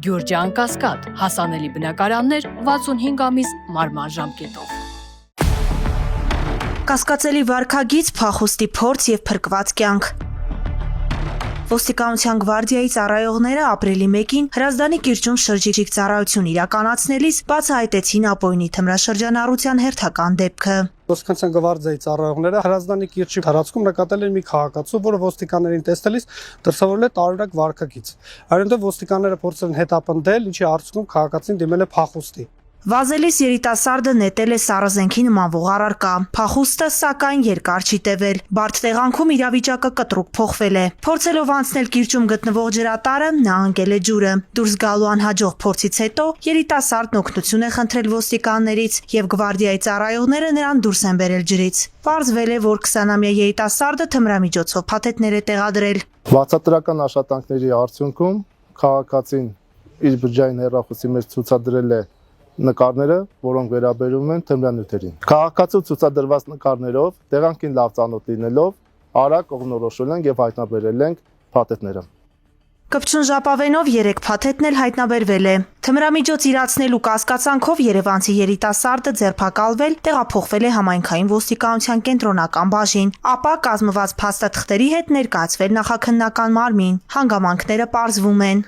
Գյուրջան Կասկադ, հասանելի բնակարաններ 65 ամիս մարման ժամկետով։ Կասկածելի վարքագիծ, փախուստի փորձ եւ փրկված կյանք։ Ոստիկանության գվարդիայի ծառայողները ապրիլի 1-ին Հրազդանի կիրճում շրջիկ ծառայություն իրականացնելիս բացահայտեցին ապօրինի թմրաշրջանառության հերթական դեպքը։ Ոստիկանության գվարդիայի ծառայողները Հրազդանի կիրճի տարածքում նկատել են մի քաղաքացու, որը ոստիկաններին տեսնելիս դրսևորել է տարօրինակ վարքագիծ։ Այնուհետև ոստիկանները փորձել են հետապնդել, ինչի արդյունքում քաղաքացին դիմել է փախուստի։ Վազելիս երիտասարդը նետել է սառը նմանվող առարկա։ Փախուստը, սակայն, երկար չի տևել։ Բարդ տեղանքում իրավիճակը կտրուկ փոխվել է։ Փորձելով անցնել կիրճում գտնվող ջրատարը, նա ընկել է ջուրը։ Դուրս գալու անհաջող փորձից հետո երիտասարդն օգնություն է խնդրել ոստիկաններից, եւ գվարդիայի ծառայողները նրան դուրս են բերել ջրից։ Պարզվել է, որ 20-ամյա երիտասարդը թմրամիջոցով փաթեթներ է տեղադրել։ Վարձատրական աշխատանքների արդյունքում քաղաքացին իր բջջային հեռախոսի մեջ ցուցադրել է նկարները, որոնք վերաբերում են թմրանյութերին։ Քաղաքացու ցուցադրված նկարներով տեղանքին լավ ծանոթ լինելով արագ կողմնորոշել ենք եւ հայտնաբերել ենք փաթեթները։ Կպչուն ժապավենով 3 փաթեթն էլ հայտնաբերվել է։ Թմրամիջոց իրացնելու կասկածանքով երևանցի երիտասարդը ձերբակալվել, տեղափոխվել է համայնքային ոստիկանության կենտրոնական բաժին, ապա կազմված փաստաթղթերի հետ ներկայացվել նախաքննական մարմին։ Հանգամանքները պարզվում են։